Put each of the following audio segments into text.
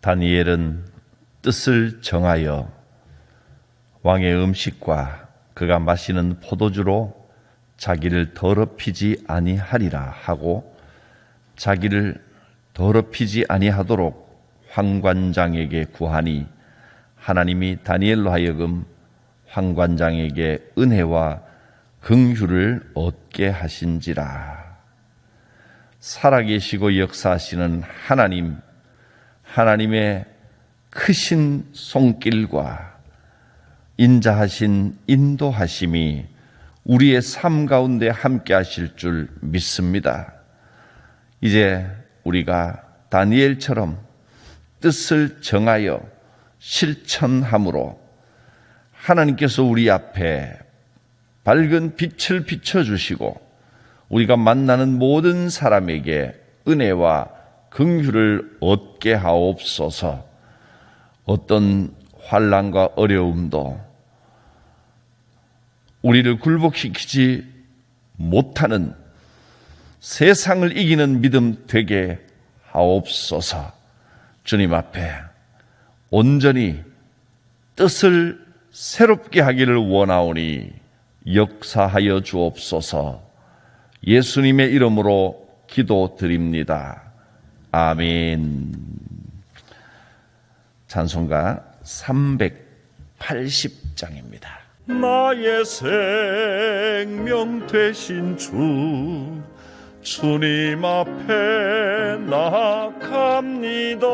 다니엘은 뜻을 정하여 왕의 음식과 그가 마시는 포도주로 자기를 더럽히지 아니하리라 하고 자기를 더럽히지 아니하도록 황관장에게 구하니 하나님이 다니엘로 하여금 황관장에게 은혜와 긍휼을 얻게 하신지라. 살아계시고 역사하시는 하나님의 크신 손길과 인자하신 인도하심이 우리의 삶 가운데 함께 하실 줄 믿습니다. 이제 우리가 다니엘처럼 뜻을 정하여 실천함으로 하나님께서 우리 앞에 밝은 빛을 비춰주시고 우리가 만나는 모든 사람에게 은혜와 긍휼을 얻게 하옵소서. 어떤 환난과 어려움도 우리를 굴복시키지 못하는 세상을 이기는 믿음 되게 하옵소서. 주님 앞에 온전히 뜻을 새롭게 하기를 원하오니 역사하여 주옵소서. 예수님의 이름으로 기도드립니다. 아멘. 찬송가 380장입니다. 나의 생명 되신 주님 앞에 나아갑니다.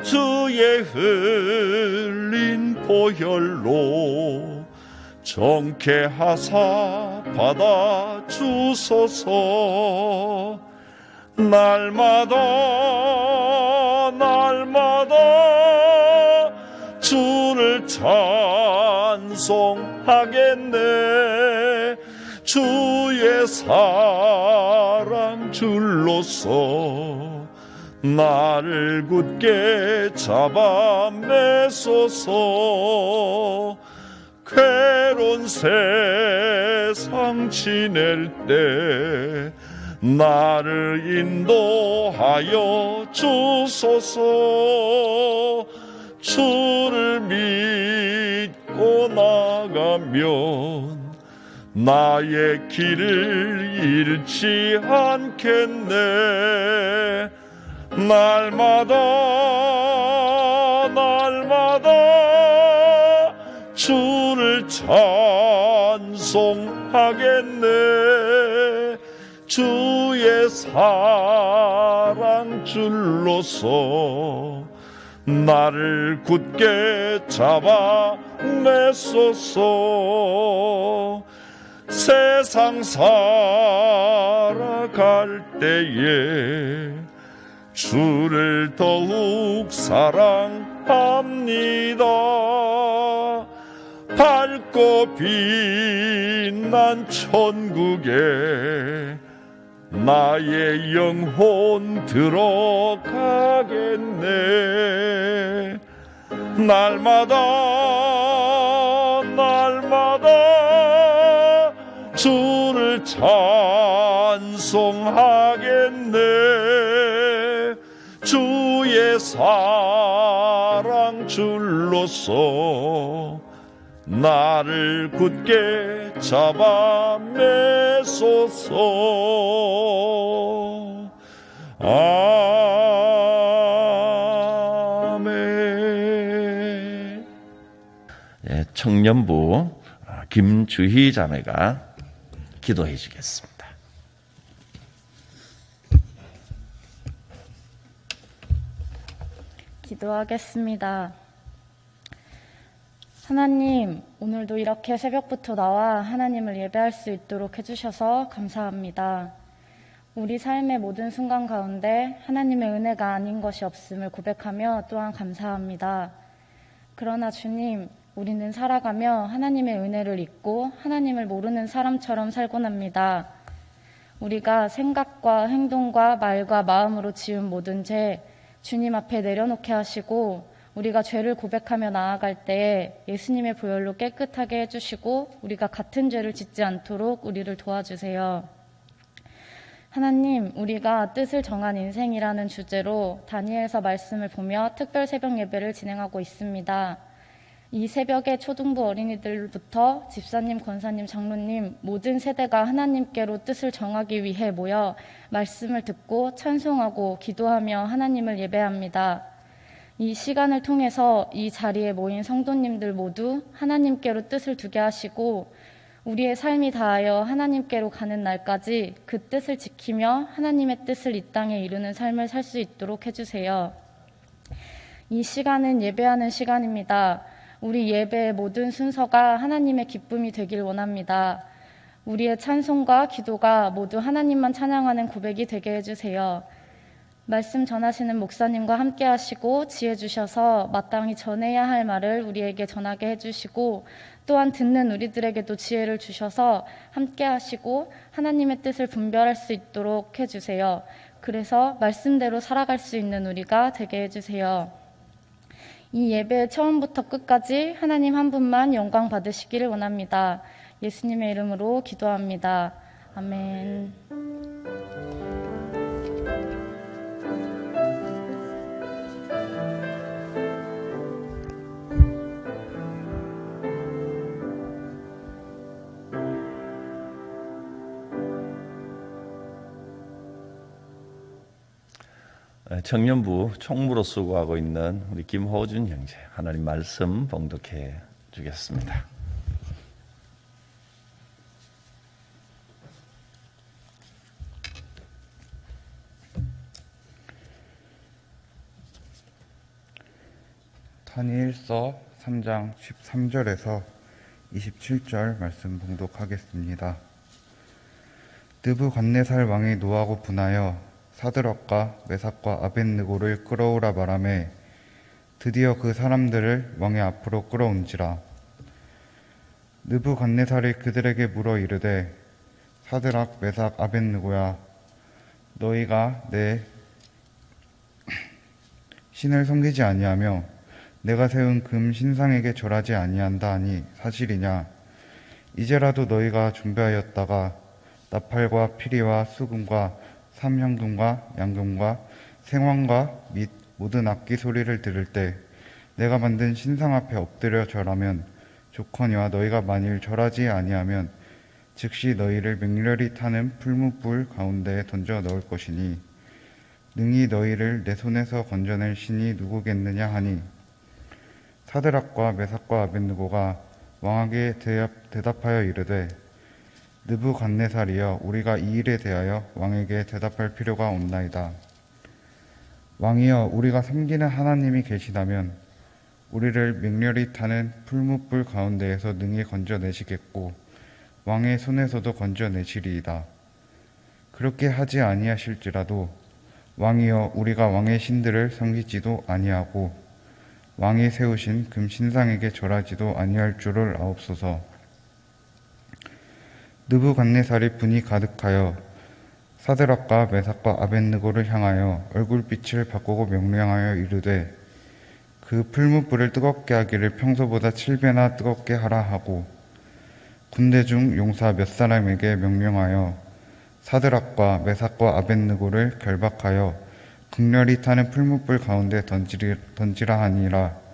주의 흘린 보혈로 정케하사 받아주소서. 날마다 주를 찬송하겠네. 주의 사랑 줄로서 나를 굳게 잡아 매소서. 괴로운 세상 지낼 때 나를 인도하여 주소서. 주를 믿고 나가면 나의 길을 잃지 않겠네. 날마다 주를 찬송하겠네. 주의 사랑 줄로서 나를 굳게 잡아 매소서. 세상 살아갈 때에 주를 더욱 사랑합니다. 밝고 빛난 천국에 나의 영혼 들어가겠네. 날마다 주를 찬송하겠네. 주의 사랑 줄로서 나를 굳게 잡아 매소서. 아멘. 청년부 김주희 자매가 기도해 주겠습니다. 기도하겠습니다. 하나님, 오늘도 이렇게 새벽부터 나와 하나님을 예배할 수 있도록 해주셔서 감사합니다. 우리 삶의 모든 순간 가운데 하나님의 은혜가 아닌 것이 없음을 고백하며 또한 감사합니다. 그러나 주님, 우리는 살아가며 하나님의 은혜를 잊고 하나님을 모르는 사람처럼 살곤 합니다. 우리가 생각과 행동과 말과 마음으로 지은 모든 죄, 주님 앞에 내려놓게 하시고 우리가 죄를 고백하며 나아갈 때에 예수님의 보혈로 깨끗하게 해주시고 우리가 같은 죄를 짓지 않도록 우리를 도와주세요. 하나님, 우리가 뜻을 정한 인생이라는 주제로 다니엘서 말씀을 보며 특별 새벽 예배를 진행하고 있습니다. 이 새벽에 초등부 어린이들부터 집사님, 권사님, 장로님 모든 세대가 하나님께로 뜻을 정하기 위해 모여 말씀을 듣고 찬송하고 기도하며 하나님을 예배합니다. 이 시간을 통해서 이 자리에 모인 성도님들 모두 하나님께로 뜻을 두게 하시고 우리의 삶이 다하여 하나님께로 가는 날까지 그 뜻을 지키며 하나님의 뜻을 이 땅에 이루는 삶을 살 수 있도록 해주세요. 이 시간은 예배하는 시간입니다. 우리 예배의 모든 순서가 하나님의 기쁨이 되길 원합니다. 우리의 찬송과 기도가 모두 하나님만 찬양하는 고백이 되게 해주세요. 말씀 전하시는 목사님과 함께 하시고 지혜 주셔서 마땅히 전해야 할 말을 우리에게 전하게 해주시고 또한 듣는 우리들에게도 지혜를 주셔서 함께 하시고 하나님의 뜻을 분별할 수 있도록 해주세요. 그래서 말씀대로 살아갈 수 있는 우리가 되게 해주세요. 이 예배의 처음부터 끝까지 하나님 한 분만 영광 받으시기를 원합니다. 예수님의 이름으로 기도합니다. 아멘. 청년부 총무로 수고하고 있는 우리 김호준 형제, 하나님 말씀 봉독해 주겠습니다. 다니엘서 3장 13절에서 27절 말씀 봉독하겠습니다. 느부갓네살 왕이 노하고 분하여 사드락과 메삭과 아벳느고를 끌어오라 말하매 드디어 그 사람들을 왕의 앞으로 끌어온지라. 느부갓네살이 그들에게 물어 이르되 사드락 메삭 아벳느고야, 너희가 내 신을 섬기지 아니하며 내가 세운 금 신상에게 절하지 아니한다 하니 사실이냐? 이제라도 너희가 준비하였다가 나팔과 피리와 수금과 삼향금과 양금과 생황과 및 모든 악기 소리를 들을 때 내가 만든 신상 앞에 엎드려 절하면 좋거니와 너희가 만일 절하지 아니하면 즉시 너희를 맹렬히 타는 풀무불 가운데에 던져 넣을 것이니 능히 너희를 내 손에서 건져낼 신이 누구겠느냐 하니 사드락과 메삭과 아벳느고가 왕에게 대답하여 이르되 느부갓네살이여, 우리가 이 일에 대하여 왕에게 대답할 필요가 없나이다. 왕이여, 우리가 섬기는 하나님이 계시다면 우리를 맹렬히 타는 풀무불 가운데에서 능히 건져내시겠고 왕의 손에서도 건져내시리이다. 그렇게 하지 아니하실지라도 왕이여, 우리가 왕의 신들을 섬기지도 아니하고 왕이 세우신 금 신상에게 절하지도 아니할 줄을 아옵소서. 느부갓네살이 분이 가득하여 사드락과 메삭과 아벳느고를 향하여 얼굴빛을 바꾸고 명령하여 이르되 그 풀무불을 뜨겁게 하기를 평소보다 7배나 뜨겁게 하라 하고 군대 중 용사 몇 사람에게 명령하여 사드락과 메삭과 아벳느고를 결박하여 극렬히 타는 풀무불 가운데 던지라 하니라.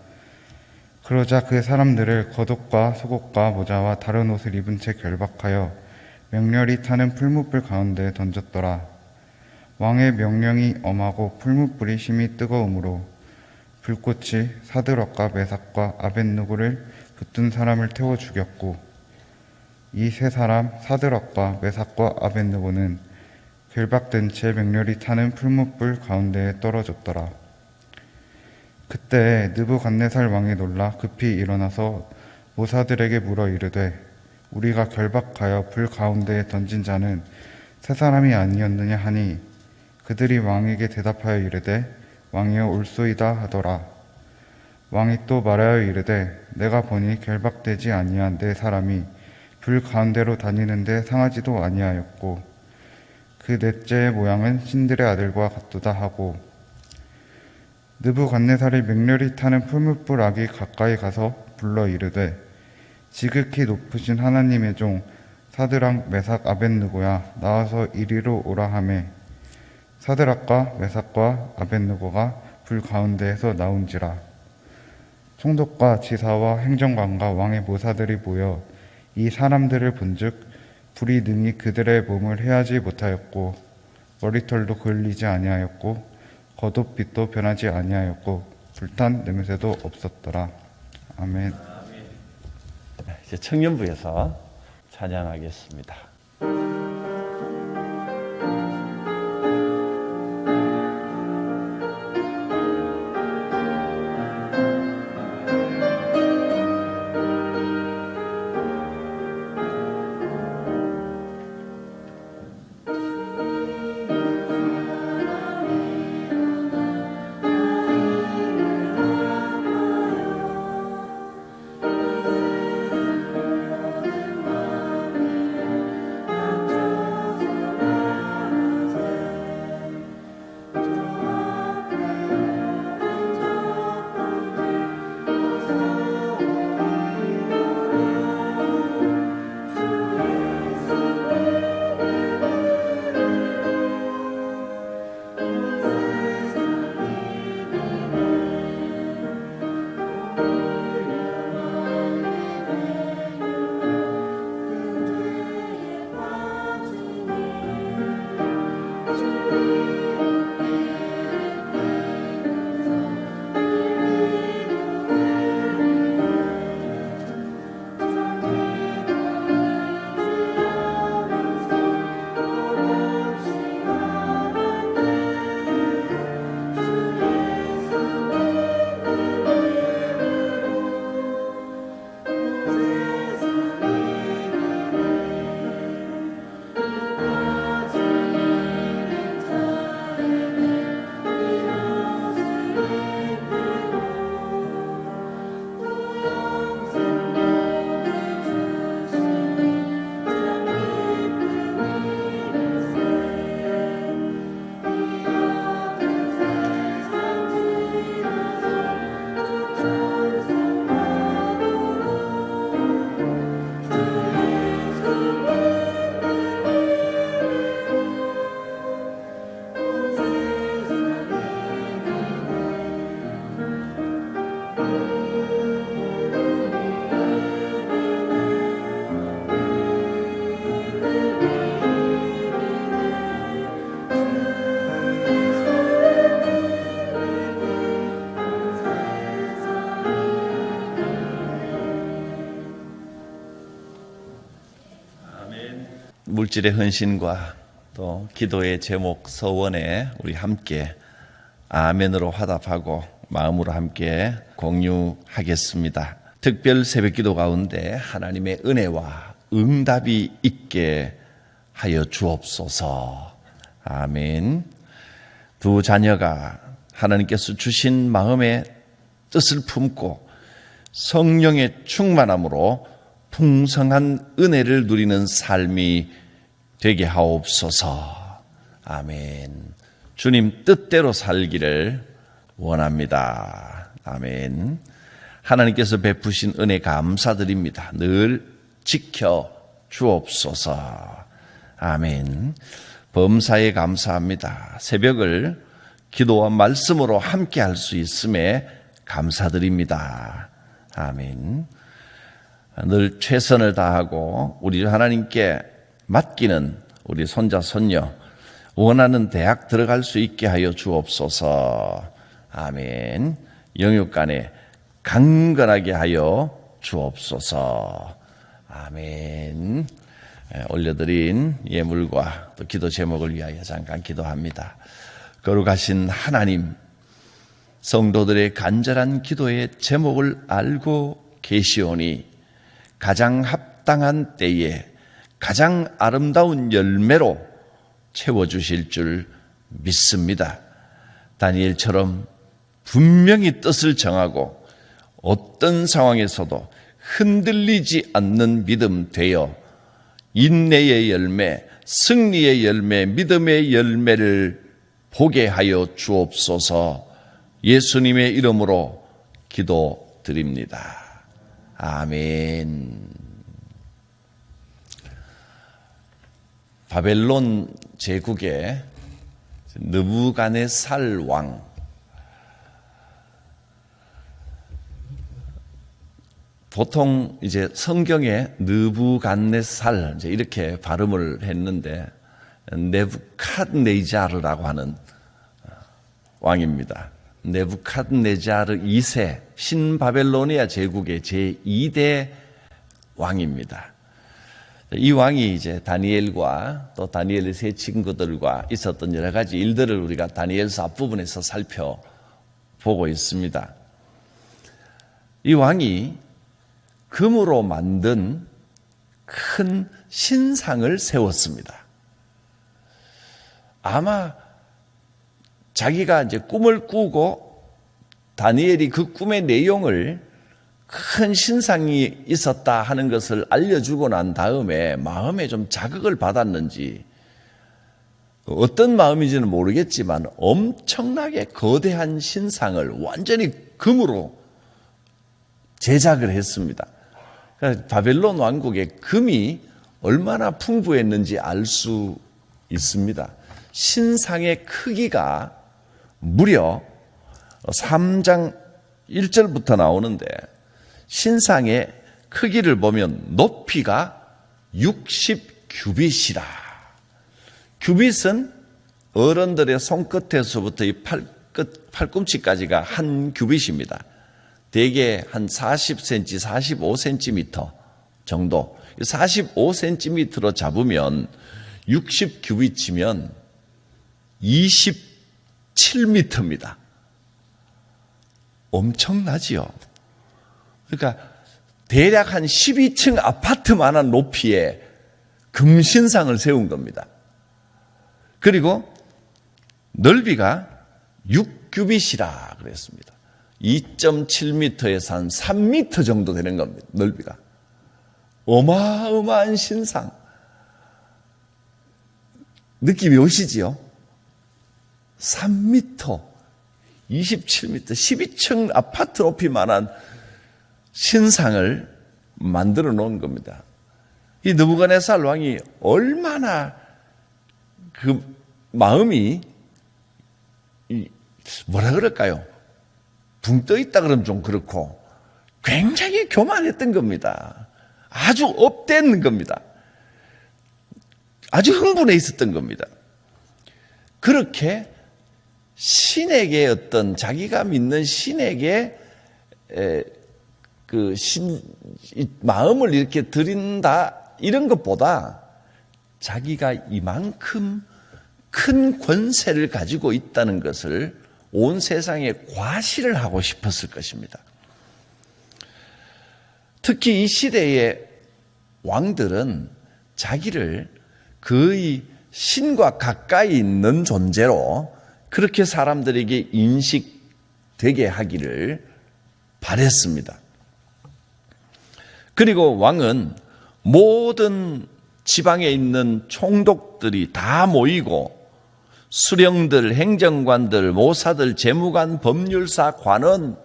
그러자 그 사람들을 겉옷과 속옷과 모자와 다른 옷을 입은 채 결박하여 맹렬히 타는 풀무불 가운데 던졌더라. 왕의 명령이 엄하고 풀무불이 심히 뜨거우므로 불꽃이 사드락과 메삭과 아벳느고를 붙든 사람을 태워 죽였고 이 세 사람 사드락과 메삭과 아벳느고는 결박된 채 맹렬히 타는 풀무불 가운데에 떨어졌더라. 그때 느부갓네살 왕이 놀라 급히 일어나서 모사들에게 물어 이르되 우리가 결박하여 불 가운데에 던진 자는 세 사람이 아니었느냐 하니 그들이 왕에게 대답하여 이르되 왕이여 올소이다 하더라. 왕이 또 말하여 이르되 내가 보니 결박되지 아니한 네 사람이 불 가운데로 다니는데 상하지도 아니하였고 그 넷째의 모양은 신들의 아들과 같도다 하고 느부갓네살이 맹렬히 타는 풀무불 악이 가까이 가서 불러 이르되 지극히 높으신 하나님의 종 사드락 메삭 아벳느고야 나와서 이리로 오라 하매 사드락과 메삭과 아벳느고가 불 가운데에서 나온지라. 총독과 지사와 행정관과 왕의 모사들이 모여 이 사람들을 본즉 불이 능히 그들의 몸을 해하지 못하였고 머리털도 그을리지 아니하였고 겉옷빛도 변하지 아니하였고 불탄 냄새도 없었더라. 아멘. 이제 청년부에서 찬양하겠습니다. 물질의 헌신과 또 기도의 제목 서원에 우리 함께 아멘으로 화답하고 마음으로 함께 공유하겠습니다. 특별 새벽기도 가운데 하나님의 은혜와 응답이 있게 하여 주옵소서. 아멘. 두 자녀가 하나님께서 주신 마음의 뜻을 품고 성령의 충만함으로 풍성한 은혜를 누리는 삶이 되게 하옵소서. 아멘. 주님 뜻대로 살기를 원합니다. 아멘. 하나님께서 베푸신 은혜 감사드립니다. 늘 지켜 주옵소서. 아멘. 범사에 감사합니다. 새벽을 기도와 말씀으로 함께 할 수 있음에 감사드립니다. 아멘. 늘 최선을 다하고 우리 하나님께 맡기는 우리 손자 손녀 원하는 대학 들어갈 수 있게 하여 주옵소서. 아멘. 영육간에 강건하게 하여 주옵소서. 아멘. 올려드린 예물과 또 기도 제목을 위하여 잠깐 기도합니다. 거룩하신 하나님, 성도들의 간절한 기도의 제목을 알고 계시오니 가장 합당한 때에 가장 아름다운 열매로 채워주실 줄 믿습니다. 다니엘처럼 분명히 뜻을 정하고 어떤 상황에서도 흔들리지 않는 믿음 되어 인내의 열매, 승리의 열매, 믿음의 열매를 보게 하여 주옵소서. 예수님의 이름으로 기도드립니다. 아멘. 바벨론 제국의 느부갓네살 왕, 보통 이제 성경에 느부갓네살 이렇게 발음을 했는데 네부갓네자르라고 하는 왕입니다. 네부갓네자르 2세 신바벨로니아 제국의 제2대 왕입니다. 이 왕이 이제 다니엘과 또 다니엘의 세 친구들과 있었던 여러 가지 일들을 우리가 다니엘서 앞부분에서 살펴보고 있습니다. 이 왕이 금으로 만든 큰 신상을 세웠습니다. 아마 자기가 이제 꿈을 꾸고 다니엘이 그 꿈의 내용을 큰 신상이 있었다 하는 것을 알려주고 난 다음에 마음에 좀 자극을 받았는지 어떤 마음인지는 모르겠지만 엄청나게 거대한 신상을 완전히 금으로 제작을 했습니다. 그러니까 바벨론 왕국의 금이 얼마나 풍부했는지 알 수 있습니다. 신상의 크기가 무려 3장 1절부터 나오는데 신상의 크기를 보면 높이가 60규빗이라. 규빗은 어른들의 손끝에서부터 이 팔꿈치까지가 한 규빗입니다. 대개 한 40cm, 45cm 정도. 45cm로 잡으면 60규빗이면 27m입니다. 엄청나지요. 그러니까 대략 한 12층 아파트만한 높이의 금신상을 세운 겁니다. 그리고 넓이가 6규빗이라 그랬습니다. 2.7m에서 한 3m 정도 되는 겁니다. 넓이가. 어마어마한 신상. 느낌이 오시지요? 3m, 27m, 12층 아파트 높이만한 신상을 만들어 놓은 겁니다. 이 느부갓네살 왕이 얼마나 그 마음이 뭐라 그럴까요? 붕 떠 있다 그러면 좀 그렇고 굉장히 교만했던 겁니다. 아주 업된 겁니다. 아주 흥분해 있었던 겁니다. 그렇게 신에게 어떤 자기가 믿는 신에게 마음을 이렇게 드린다 이런 것보다 자기가 이만큼 큰 권세를 가지고 있다는 것을 온 세상에 과시를 하고 싶었을 것입니다. 특히 이 시대의 왕들은 자기를 거의 신과 가까이 있는 존재로 그렇게 사람들에게 인식되게 하기를 바랬습니다. 그리고 왕은 모든 지방에 있는 총독들이 다 모이고 수령들, 행정관들, 모사들, 재무관, 법률사, 관원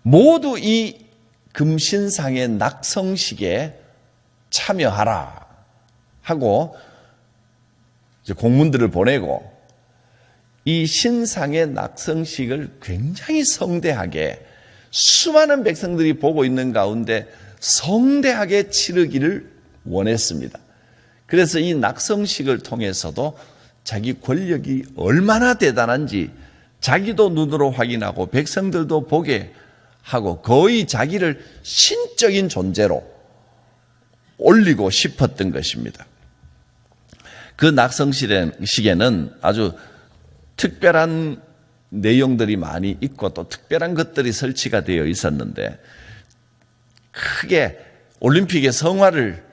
모두 이 금신상의 낙성식에 참여하라 하고 이제 공문들을 보내고 이 신상의 낙성식을 굉장히 성대하게 수많은 백성들이 보고 있는 가운데 성대하게 치르기를 원했습니다. 그래서 이 낙성식을 통해서도 자기 권력이 얼마나 대단한지 자기도 눈으로 확인하고 백성들도 보게 하고 거의 자기를 신적인 존재로 올리고 싶었던 것입니다. 그 낙성식에는 아주 특별한 내용들이 많이 있고 또 특별한 것들이 설치가 되어 있었는데 크게 올림픽에 성화를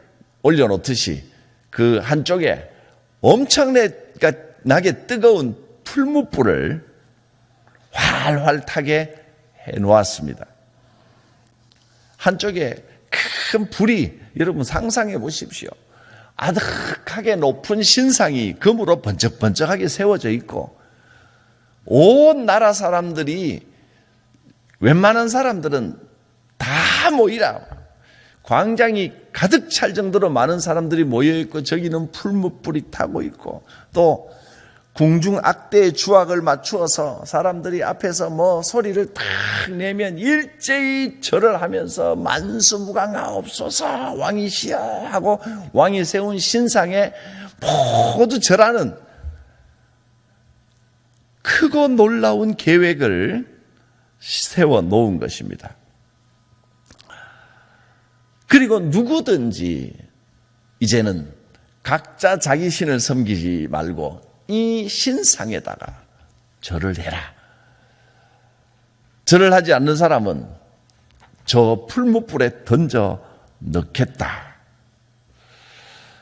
올려놓듯이 그 한쪽에 엄청나게 뜨거운 풀무불을 활활 타게 해놓았습니다. 한쪽에 큰 불이 여러분 상상해 보십시오. 아득하게 높은 신상이 금으로 번쩍번쩍하게 세워져 있고 온 나라 사람들이 웬만한 사람들은 다 모이라 광장이 가득 찰 정도로 많은 사람들이 모여있고 저기는 풀무불이 타고 있고 또 궁중악대의 주악을 맞추어서 사람들이 앞에서 뭐 소리를 탁 내면 일제히 절을 하면서 만수무강하옵소서 왕이시여 하고 왕이 세운 신상에 모두 절하는 크고 놀라운 계획을 세워 놓은 것입니다. 그리고 누구든지 이제는 각자 자기 신을 섬기지 말고 이 신상에다가 절을 해라. 절을 하지 않는 사람은 저 풀무불에 던져 넣겠다.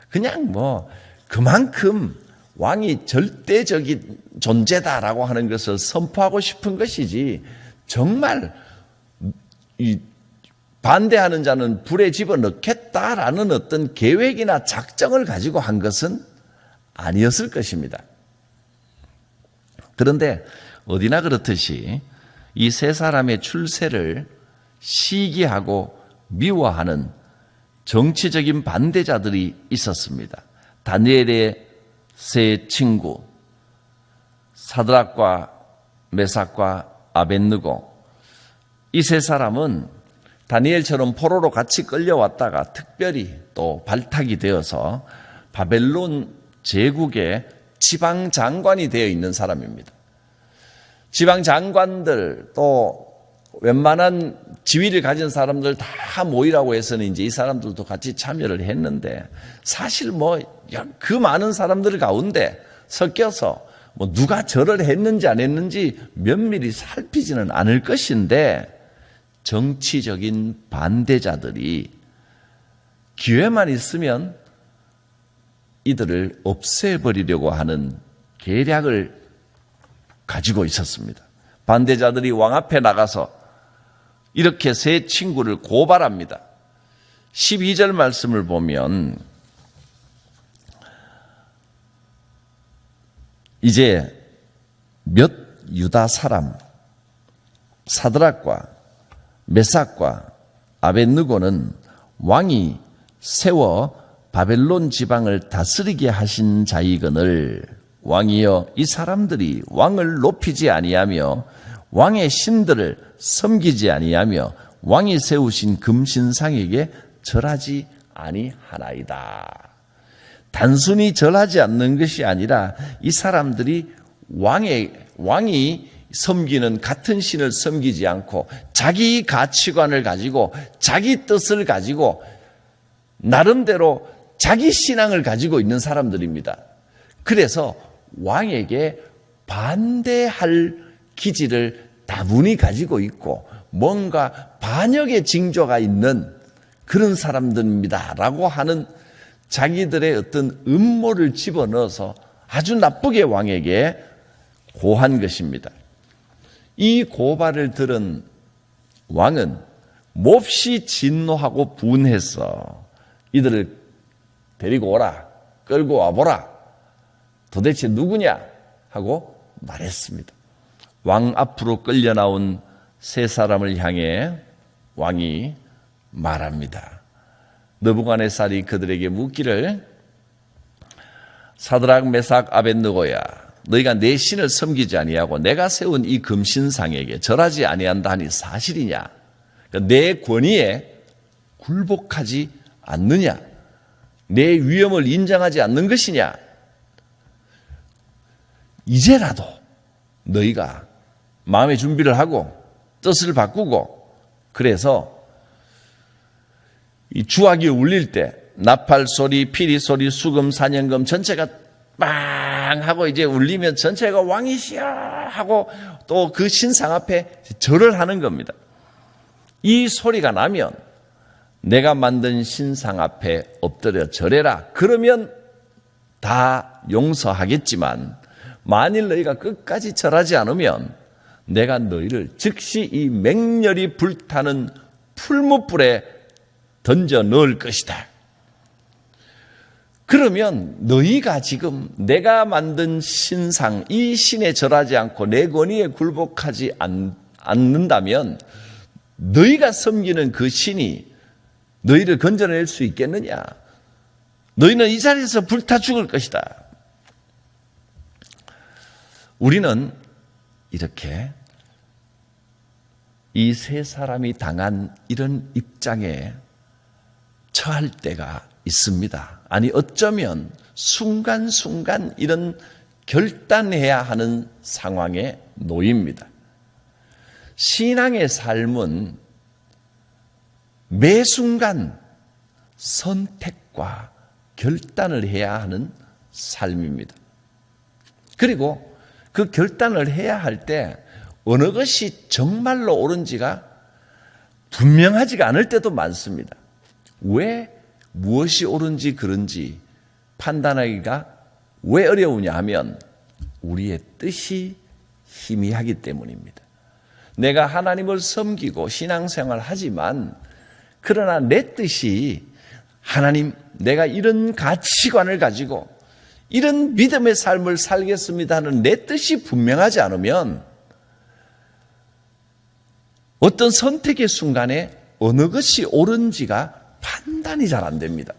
그냥 뭐 그만큼 왕이 절대적인 존재다라고 하는 것을 선포하고 싶은 것이지 정말 이 반대하는 자는 불에 집어넣겠다라는 어떤 계획이나 작정을 가지고 한 것은 아니었을 것입니다. 그런데 어디나 그렇듯이 이 세 사람의 출세를 시기하고 미워하는 정치적인 반대자들이 있었습니다. 다니엘의 세 친구 사드락과 메삭과 아벳느고, 이 세 사람은 다니엘처럼 포로로 같이 끌려왔다가 특별히 또 발탁이 되어서 바벨론 제국의 지방 장관이 되어 있는 사람입니다. 지방 장관들 또 웬만한 지위를 가진 사람들 다 모이라고 해서는 이제 이 사람들도 같이 참여를 했는데 사실 뭐 그 많은 사람들 가운데 섞여서 뭐 누가 절을 했는지 안 했는지 면밀히 살피지는 않을 것인데 정치적인 반대자들이 기회만 있으면 이들을 없애버리려고 하는 계략을 가지고 있었습니다. 반대자들이 왕 앞에 나가서 이렇게 세 친구를 고발합니다. 12절 말씀을 보면 이제 몇 유다 사람 사드락과 메삭과 아벳느고는 왕이 세워 바벨론 지방을 다스리게 하신 자이거늘 왕이여 이 사람들이 왕을 높이지 아니하며 왕의 신들을 섬기지 아니하며 왕이 세우신 금신상에게 절하지 아니하나이다. 단순히 절하지 않는 것이 아니라 이 사람들이 왕이 섬기는 같은 신을 섬기지 않고 자기 가치관을 가지고 자기 뜻을 가지고 나름대로 자기 신앙을 가지고 있는 사람들입니다. 그래서 왕에게 반대할 기질을 다분히 가지고 있고 뭔가 반역의 징조가 있는 그런 사람들입니다라고 하는 자기들의 어떤 음모를 집어넣어서 아주 나쁘게 왕에게 고한 것입니다. 이 고발을 들은 왕은 몹시 진노하고 분해서 이들을 데리고 오라, 끌고 와보라, 도대체 누구냐 하고 말했습니다. 왕 앞으로 끌려 나온 세 사람을 향해 왕이 말합니다. 느부갓네살이 그들에게 묻기를 사드락 메삭 아벳느고야 너희가 내 신을 섬기지 아니하고 내가 세운 이 금신상에게 절하지 아니한다 하니 사실이냐? 그러니까 내 권위에 굴복하지 않느냐? 내 위엄을 인정하지 않는 것이냐? 이제라도 너희가 마음의 준비를 하고 뜻을 바꾸고 그래서 이 주악이 울릴 때 나팔 소리, 피리 소리, 수금, 사냥금 전체가 빵 하고 이제 울리면 전체가 왕이시여 하고 또 그 신상 앞에 절을 하는 겁니다. 이 소리가 나면 내가 만든 신상 앞에 엎드려 절해라. 그러면 다 용서하겠지만 만일 너희가 끝까지 절하지 않으면 내가 너희를 즉시 이 맹렬히 불타는 풀무불에 던져 넣을 것이다. 그러면 너희가 지금 내가 만든 신상, 이 신에 절하지 않고 내 권위에 굴복하지 않는다면 너희가 섬기는 그 신이 너희를 건져낼 수 있겠느냐? 너희는 이 자리에서 불타 죽을 것이다. 우리는 이렇게 이 세 사람이 당한 이런 입장에 처할 때가 있습니다. 아니 어쩌면 순간순간 이런 결단해야 하는 상황에 놓입니다. 신앙의 삶은 매 순간 선택과 결단을 해야 하는 삶입니다. 그리고 그 결단을 해야 할 때 어느 것이 정말로 옳은지가 분명하지가 않을 때도 많습니다. 왜 무엇이 옳은지 그른지 판단하기가 왜 어려우냐 하면 우리의 뜻이 희미하기 때문입니다. 내가 하나님을 섬기고 신앙생활을 하지만 그러나 내 뜻이 하나님 내가 이런 가치관을 가지고 이런 믿음의 삶을 살겠습니다 하는 내 뜻이 분명하지 않으면 어떤 선택의 순간에 어느 것이 옳은지가 판단이 잘 안 됩니다.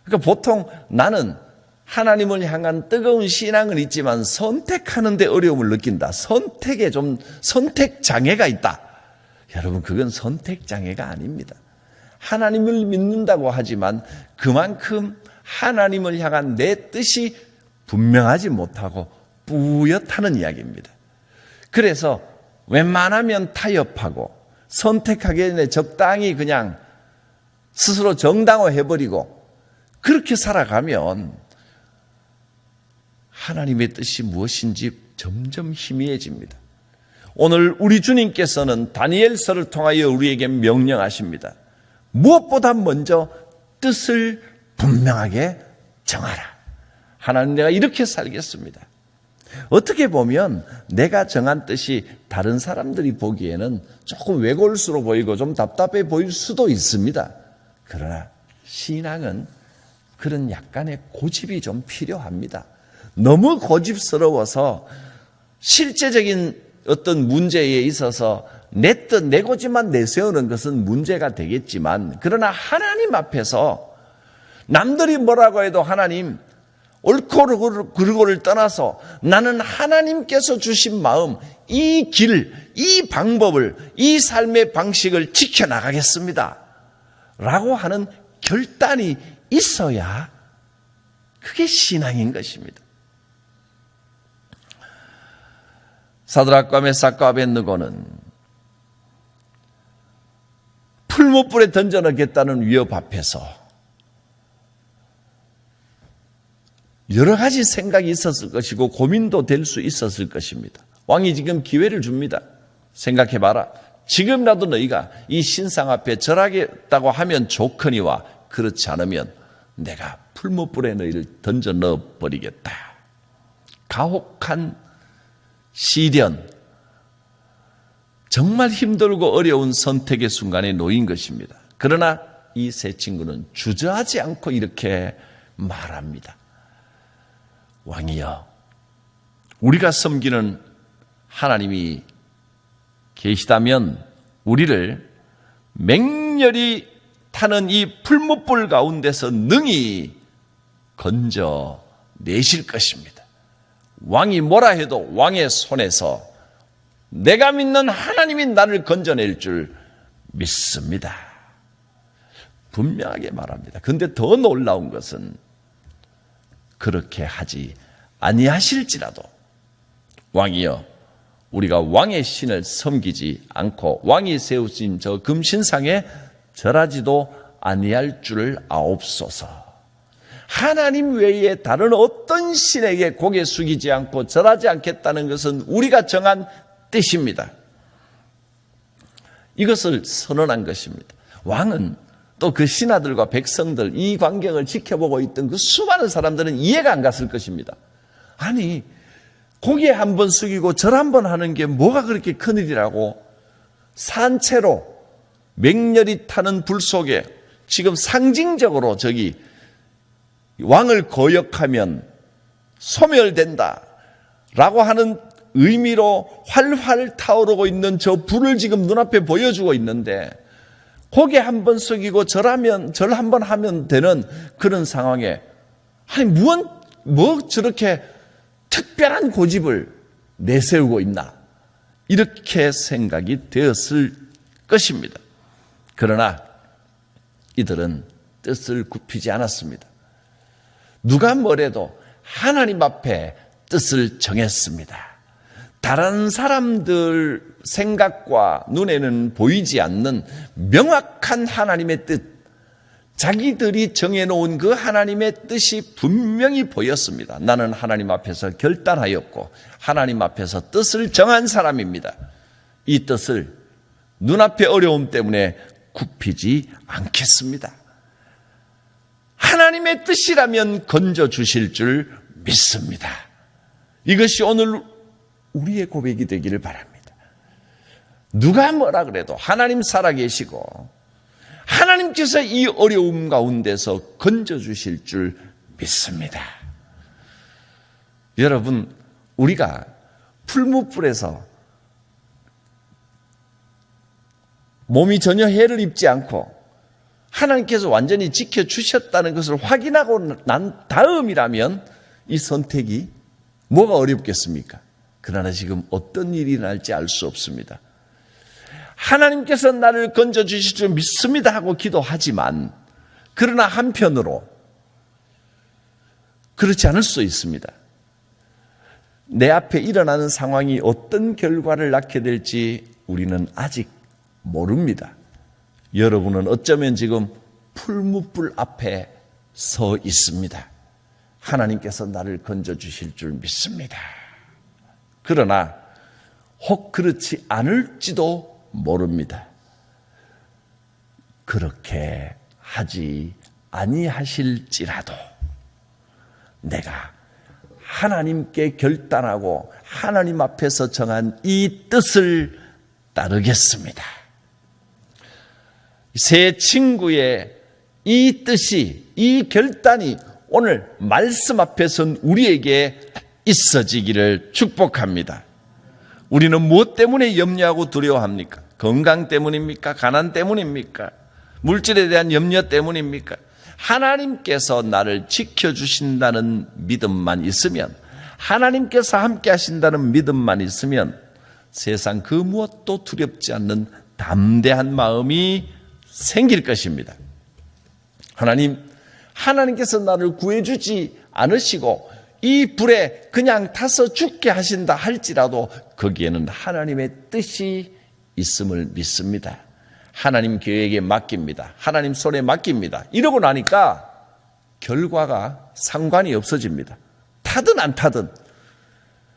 그러니까 보통 나는 하나님을 향한 뜨거운 신앙은 있지만 선택하는 데 어려움을 느낀다. 선택 장애가 있다. 여러분 그건 선택 장애가 아닙니다. 하나님을 믿는다고 하지만 그만큼 하나님을 향한 내 뜻이 분명하지 못하고 뿌옇다는 이야기입니다. 그래서 웬만하면 타협하고 선택하기 전에 적당히 그냥 스스로 정당화해버리고 그렇게 살아가면 하나님의 뜻이 무엇인지 점점 희미해집니다. 오늘 우리 주님께서는 다니엘서를 통하여 우리에게 명령하십니다. 무엇보다 먼저 뜻을 분명하게 정하라. 하나님 내가 이렇게 살겠습니다. 어떻게 보면 내가 정한 뜻이 다른 사람들이 보기에는 조금 외골수로 보이고 좀 답답해 보일 수도 있습니다. 그러나 신앙은 그런 약간의 고집이 좀 필요합니다. 너무 고집스러워서 실제적인 어떤 문제에 있어서 내 뜻, 내 고집만 내세우는 것은 문제가 되겠지만 그러나 하나님 앞에서 남들이 뭐라고 해도 하나님 옳고 그르고를 떠나서 나는 하나님께서 주신 마음, 이 길, 이 방법을, 이 삶의 방식을 지켜나가겠습니다. 라고 하는 결단이 있어야 그게 신앙인 것입니다. 사드락과 메삭과 아벳느고는 풀무불에 던져넣겠다는 위협 앞에서 여러 가지 생각이 있었을 것이고 고민도 될 수 있었을 것입니다. 왕이 지금 기회를 줍니다. 생각해봐라. 지금이라도 너희가 이 신상 앞에 절하겠다고 하면 좋거니와 그렇지 않으면 내가 풀무불에 너희를 던져 넣어버리겠다. 가혹한 시련, 정말 힘들고 어려운 선택의 순간에 놓인 것입니다. 그러나 이 세 친구는 주저하지 않고 이렇게 말합니다. 왕이여, 우리가 섬기는 하나님이 계시다면 우리를 맹렬히 타는 이 풀무불 가운데서 능히 건져 내실 것입니다. 왕이 뭐라 해도 왕의 손에서 내가 믿는 하나님이 나를 건져낼 줄 믿습니다. 분명하게 말합니다. 그런데 더 놀라운 것은 그렇게 하지 아니하실지라도 왕이여, 우리가 왕의 신을 섬기지 않고 왕이 세우신 저 금신상에 절하지도 아니할 줄 아옵소서. 하나님 외에 다른 어떤 신에게 고개 숙이지 않고 절하지 않겠다는 것은 우리가 정한 뜻입니다. 이것을 선언한 것입니다. 왕은 또 그 신하들과 백성들, 이 광경을 지켜보고 있던 그 수많은 사람들은 이해가 안 갔을 것입니다. 아니, 고개 한 번 숙이고 절 한 번 하는 게 뭐가 그렇게 큰일이라고 산채로 맹렬히 타는 불 속에 지금 상징적으로 저기 왕을 거역하면 소멸된다 라고 하는 의미로 활활 타오르고 있는 저 불을 지금 눈앞에 보여주고 있는데 고개 한번 숙이고 절 한번 하면 되는 그런 상황에 아니 뭐 저렇게 특별한 고집을 내세우고 있나 이렇게 생각이 되었을 것입니다. 그러나 이들은 뜻을 굽히지 않았습니다. 누가 뭐래도 하나님 앞에 뜻을 정했습니다. 다른 사람들 생각과 눈에는 보이지 않는 명확한 하나님의 뜻, 자기들이 정해놓은 그 하나님의 뜻이 분명히 보였습니다. 나는 하나님 앞에서 결단하였고 하나님 앞에서 뜻을 정한 사람입니다. 이 뜻을 눈앞의 어려움 때문에 굽히지 않겠습니다. 하나님의 뜻이라면 건져주실 줄 믿습니다. 이것이 오늘 우리의 고백이 되기를 바랍니다. 누가 뭐라 그래도 하나님 살아계시고 하나님께서 이 어려움 가운데서 건져주실 줄 믿습니다. 여러분, 우리가 풀무불에서 몸이 전혀 해를 입지 않고 하나님께서 완전히 지켜주셨다는 것을 확인하고 난 다음이라면 이 선택이 뭐가 어렵겠습니까? 그러나 지금 어떤 일이 날지 알 수 없습니다. 하나님께서 나를 건져주실 줄 믿습니다 하고 기도하지만 그러나 한편으로 그렇지 않을 수 있습니다. 내 앞에 일어나는 상황이 어떤 결과를 낳게 될지 우리는 아직 모릅니다. 여러분은 어쩌면 지금 풀무불 앞에 서 있습니다. 하나님께서 나를 건져주실 줄 믿습니다. 그러나 혹 그렇지 않을지도 모릅니다. 그렇게 하지 아니하실지라도 내가 하나님께 결단하고 하나님 앞에서 정한 이 뜻을 따르겠습니다. 세 친구의 이 뜻이, 이 결단이 오늘 말씀 앞에 선 우리에게 있어지기를 축복합니다. 우리는 무엇 때문에 염려하고 두려워합니까? 건강 때문입니까? 가난 때문입니까? 물질에 대한 염려 때문입니까? 하나님께서 나를 지켜주신다는 믿음만 있으면, 하나님께서 함께 하신다는 믿음만 있으면 세상 그 무엇도 두렵지 않는 담대한 마음이 생길 것입니다. 하나님께서 나를 구해주지 않으시고 이 불에 그냥 타서 죽게 하신다 할지라도 거기에는 하나님의 뜻이 있음을 믿습니다. 하나님 계획에 맡깁니다. 하나님 손에 맡깁니다. 이러고 나니까 결과가 상관이 없어집니다. 타든 안 타든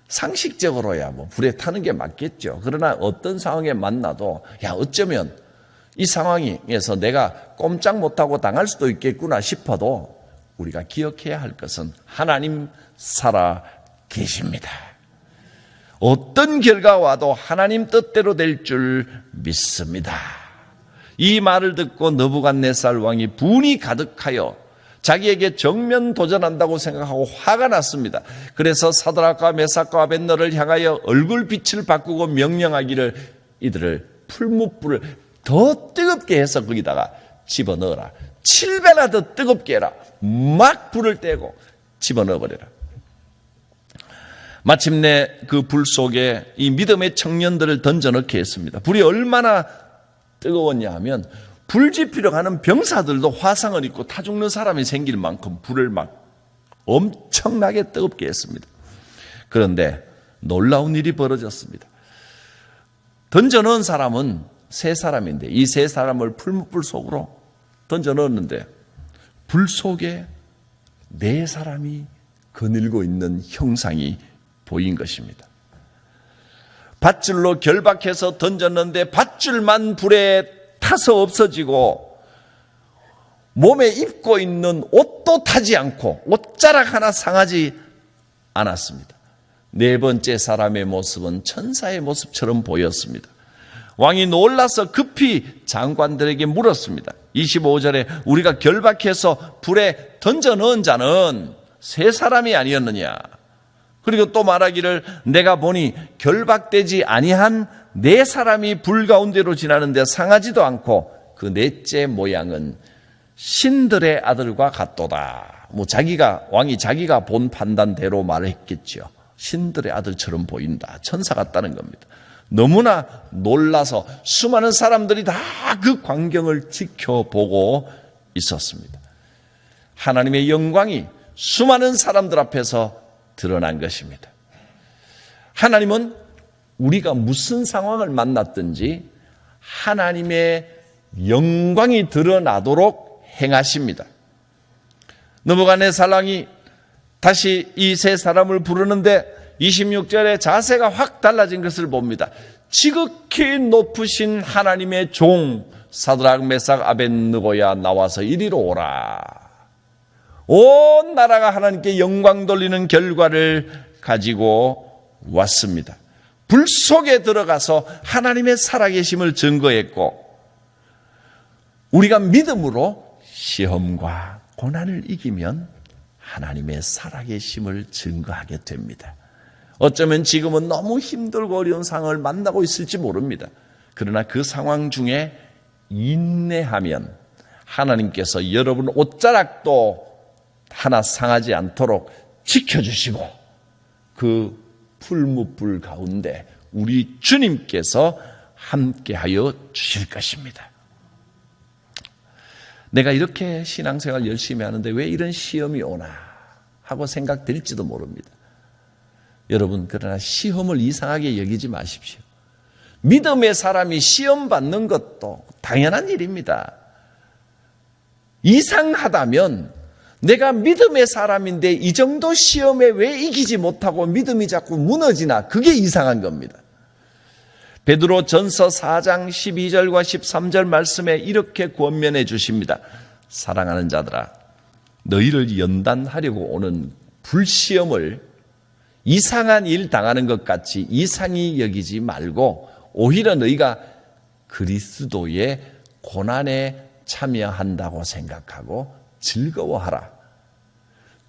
상식적으로야 뭐 불에 타는 게 맞겠죠. 그러나 어떤 상황에 만나도 어쩌면 이 상황에서 내가 꼼짝 못하고 당할 수도 있겠구나 싶어도 우리가 기억해야 할 것은 하나님 살아 계십니다. 어떤 결과가 와도 하나님 뜻대로 될 줄 믿습니다. 이 말을 듣고 느부갓네살 왕이 분이 가득하여 자기에게 정면 도전한다고 생각하고 화가 났습니다. 그래서 사드락과 메삭과 아벳느고를 향하여 얼굴빛을 바꾸고 명령하기를 이들을 풀무불을 더 뜨겁게 해서 거기다가 집어넣어라. 7배나 더 뜨겁게 해라. 막 불을 떼고 집어넣어버려라. 마침내 그 불 속에 이 믿음의 청년들을 던져넣게 했습니다. 불이 얼마나 뜨거웠냐 하면 불 지피러 가는 병사들도 화상을 입고 타 죽는 사람이 생길 만큼 불을 막 엄청나게 뜨겁게 했습니다. 그런데 놀라운 일이 벌어졌습니다. 던져넣은 사람은 세 사람인데 이 세 사람을 풀무불 속으로 던져넣었는데 불 속에 네 사람이 거닐고 있는 형상이 보인 것입니다. 밧줄로 결박해서 던졌는데 밧줄만 불에 타서 없어지고 몸에 입고 있는 옷도 타지 않고 옷자락 하나 상하지 않았습니다. 네 번째 사람의 모습은 천사의 모습처럼 보였습니다. 왕이 놀라서 급히 장관들에게 물었습니다. 25절에 우리가 결박해서 불에 던져 넣은 자는 세 사람이 아니었느냐. 그리고 또 말하기를 내가 보니 결박되지 아니한 네 사람이 불 가운데로 지나는데 상하지도 않고 그 넷째 모양은 신들의 아들과 같도다. 왕이 자기가 본 판단대로 말했겠죠. 신들의 아들처럼 보인다. 천사 같다는 겁니다. 너무나 놀라서 수많은 사람들이 다 그 광경을 지켜보고 있었습니다. 하나님의 영광이 수많은 사람들 앞에서 드러난 것입니다. 하나님은 우리가 무슨 상황을 만났든지 하나님의 영광이 드러나도록 행하십니다. 느부갓네살랑이 다시 이 세 사람을 부르는데 26절에 자세가 확 달라진 것을 봅니다. 지극히 높으신 하나님의 종 사드락 메삭 아벳느고야 나와서 이리로 오라. 온 나라가 하나님께 영광 돌리는 결과를 가지고 왔습니다. 불 속에 들어가서 하나님의 살아계심을 증거했고 우리가 믿음으로 시험과 고난을 이기면 하나님의 살아계심을 증거하게 됩니다. 어쩌면 지금은 너무 힘들고 어려운 상황을 만나고 있을지 모릅니다. 그러나 그 상황 중에 인내하면 하나님께서 여러분 옷자락도 하나 상하지 않도록 지켜주시고 그 풀무불 가운데 우리 주님께서 함께하여 주실 것입니다. 내가 이렇게 신앙생활 열심히 하는데 왜 이런 시험이 오나 하고 생각될지도 모릅니다. 여러분, 그러나 시험을 이상하게 여기지 마십시오. 믿음의 사람이 시험 받는 것도 당연한 일입니다. 이상하다면 내가 믿음의 사람인데 이 정도 시험에 왜 이기지 못하고 믿음이 자꾸 무너지나, 그게 이상한 겁니다. 베드로 전서 4장 12절과 13절 말씀에 이렇게 권면해 주십니다. 사랑하는 자들아, 너희를 연단하려고 오는 불시험을 이상한 일 당하는 것 같이 이상히 여기지 말고 오히려 너희가 그리스도의 고난에 참여한다고 생각하고 즐거워하라.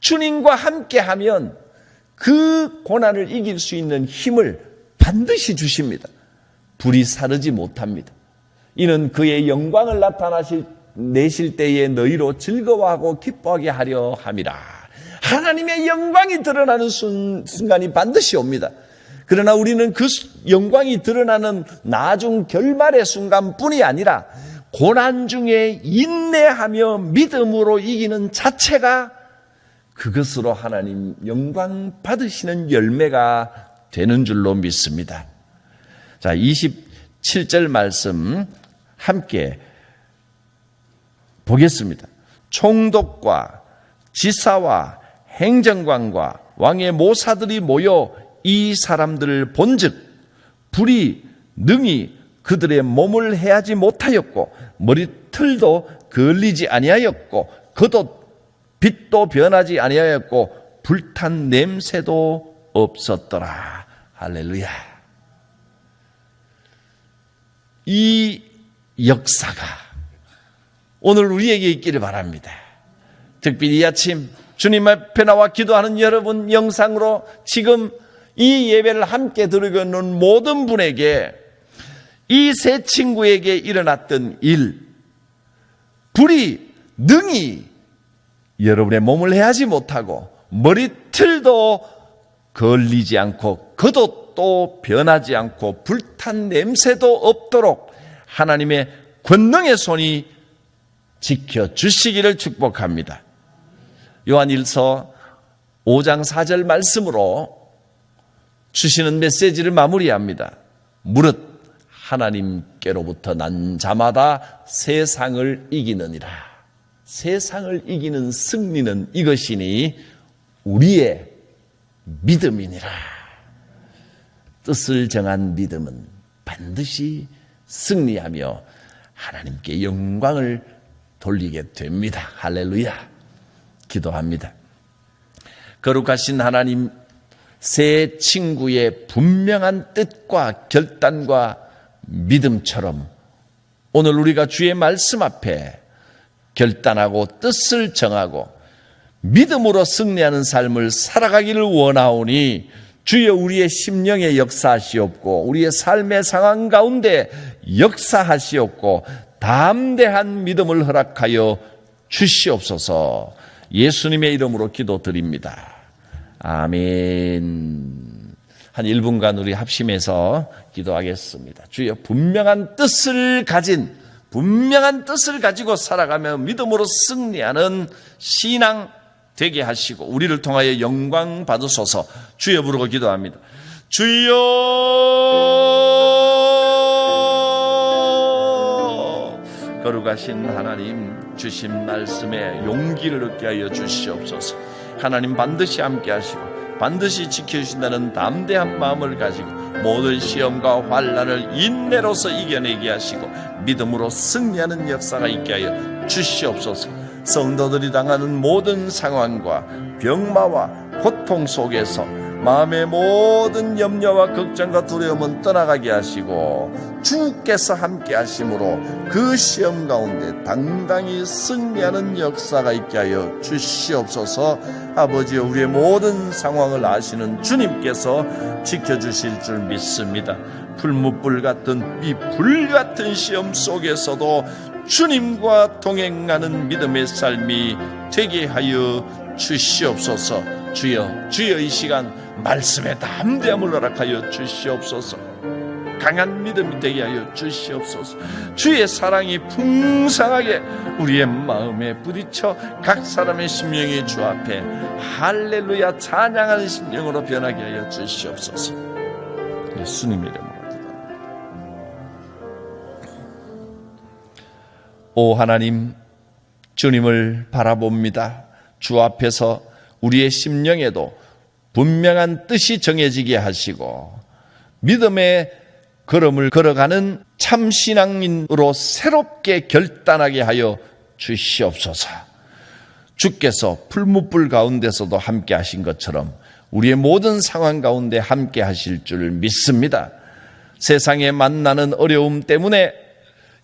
주님과 함께하면 그 고난을 이길 수 있는 힘을 반드시 주십니다. 불이 사르지 못합니다. 이는 그의 영광을 내실 때에 너희로 즐거워하고 기뻐하게 하려 함이라. 하나님의 영광이 드러나는 순간이 반드시 옵니다. 그러나 우리는 그 영광이 드러나는 나중 결말의 순간뿐이 아니라 고난 중에 인내하며 믿음으로 이기는 자체가 그것으로 하나님 영광 받으시는 열매가 되는 줄로 믿습니다. 자, 27절 말씀 함께 보겠습니다. 총독과 지사와 행정관과 왕의 모사들이 모여 이 사람들을 본즉 불이 능히 그들의 몸을 해하지 못하였고 머리털도 그을리지 아니하였고 겉옷 빛도 변하지 아니하였고 불탄 냄새도 없었더라. 할렐루야. 이 역사가 오늘 우리에게 있기를 바랍니다. 특별히 이 아침 주님 앞에 나와 기도하는 여러분, 영상으로 지금 이 예배를 함께 드리고 있는 모든 분에게 이 세 친구에게 일어났던 일, 불이 능히 여러분의 몸을 해하지 못하고 머리털도 걸리지 않고 겉옷도 변하지 않고 불탄 냄새도 없도록 하나님의 권능의 손이 지켜주시기를 축복합니다. 요한일서 5장 4절 말씀으로 주시는 메시지를 마무리합니다. 무릇 하나님께로부터 난 자마다 세상을 이기느니라. 세상을 이기는 승리는 이것이니 우리의 믿음이니라. 뜻을 정한 믿음은 반드시 승리하며 하나님께 영광을 돌리게 됩니다. 할렐루야. 기도합니다. 거룩하신 하나님, 세 친구의 분명한 뜻과 결단과 믿음처럼 오늘 우리가 주의 말씀 앞에 결단하고 뜻을 정하고 믿음으로 승리하는 삶을 살아가기를 원하오니 주여 우리의 심령에 역사하시옵고 우리의 삶의 상황 가운데 역사하시옵고 담대한 믿음을 허락하여 주시옵소서. 예수님의 이름으로 기도드립니다. 아멘. 한 1분간 우리 합심해서 기도하겠습니다. 주여, 분명한 뜻을 가지고 살아가며 믿음으로 승리하는 신앙 되게 하시고 우리를 통하여 영광 받으소서. 주여 부르고 기도합니다. 주여, 거룩하신 하나님, 주신 말씀에 용기를 얻게 하여 주시옵소서. 하나님 반드시 함께 하시고 반드시 지켜주신다는 담대한 마음을 가지고 모든 시험과 환난을 인내로서 이겨내게 하시고 믿음으로 승리하는 역사가 있게 하여 주시옵소서. 성도들이 당하는 모든 상황과 병마와 고통 속에서 마음의 모든 염려와 걱정과 두려움은 떠나가게 하시고 주께서 함께 하심으로 그 시험 가운데 당당히 승리하는 역사가 있게 하여 주시옵소서. 아버지여, 우리의 모든 상황을 아시는 주님께서 지켜주실 줄 믿습니다. 풀무불 같은 이 불같은 시험 속에서도 주님과 동행하는 믿음의 삶이 되게 하여 주시옵소서. 주여, 이 시간 말씀에 담대함을 허락하여 주시옵소서. 강한 믿음이 되게 하여 주시옵소서. 주의 사랑이 풍성하게 우리의 마음에 부딪혀 각 사람의 심령이 주 앞에 할렐루야 찬양하는 심령으로 변하게 하여 주시옵소서. 예수님 이름으로 기도합니다. 오 하나님, 주님을 바라봅니다. 주 앞에서 우리의 심령에도 분명한 뜻이 정해지게 하시고 믿음의 걸음을 걸어가는 참 신앙인으로 새롭게 결단하게 하여 주시옵소서. 주께서 풀무불 가운데서도 함께 하신 것처럼 우리의 모든 상황 가운데 함께 하실 줄 믿습니다. 세상에 만나는 어려움 때문에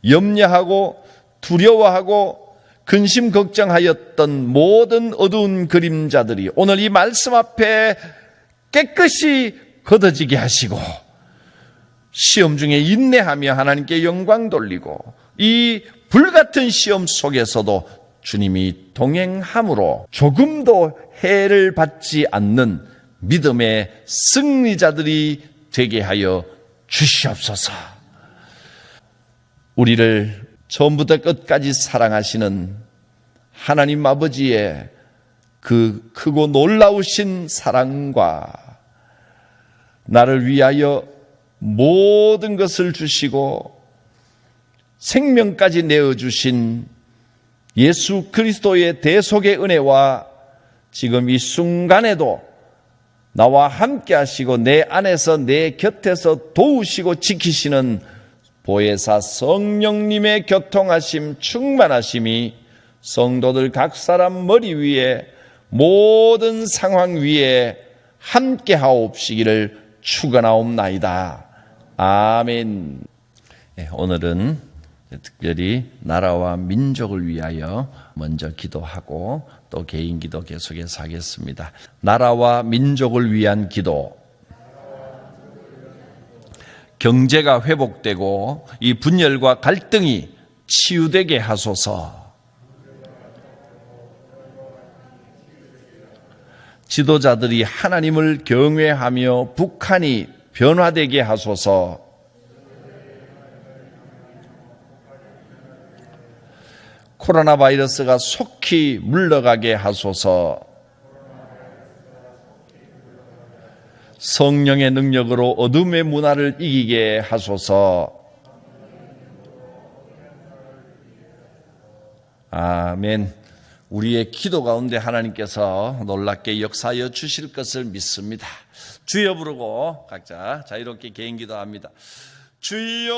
염려하고 두려워하고 근심 걱정하였던 모든 어두운 그림자들이 오늘 이 말씀 앞에 깨끗이 걷어지게 하시고 시험 중에 인내하며 하나님께 영광 돌리고 이 불같은 시험 속에서도 주님이 동행함으로 조금도 해를 받지 않는 믿음의 승리자들이 되게 하여 주시옵소서. 우리를 처음부터 끝까지 사랑하시는 하나님 아버지의 그 크고 놀라우신 사랑과 나를 위하여 모든 것을 주시고 생명까지 내어주신 예수 그리스도의 대속의 은혜와 지금 이 순간에도 나와 함께 하시고 내 안에서 내 곁에서 도우시고 지키시는 보혜사 성령님의 교통하심 충만하심이 성도들 각 사람 머리 위에 모든 상황 위에 함께 하옵시기를 축원하옵나이다. 아멘. 오늘은 특별히 나라와 민족을 위하여 먼저 기도하고 또 개인 기도 계속해서 하겠습니다. 나라와 민족을 위한 기도. 경제가 회복되고 이 분열과 갈등이 치유되게 하소서. 지도자들이 하나님을 경외하며 북한이 변화되게 하소서. 코로나 바이러스가 속히 물러가게 하소서. 성령의 능력으로 어둠의 문화를 이기게 하소서. 아멘. 우리의 기도 가운데 하나님께서 놀랍게 역사하여 주실 것을 믿습니다. 주여 부르고 각자 자유롭게 개인 기도합니다. 주여.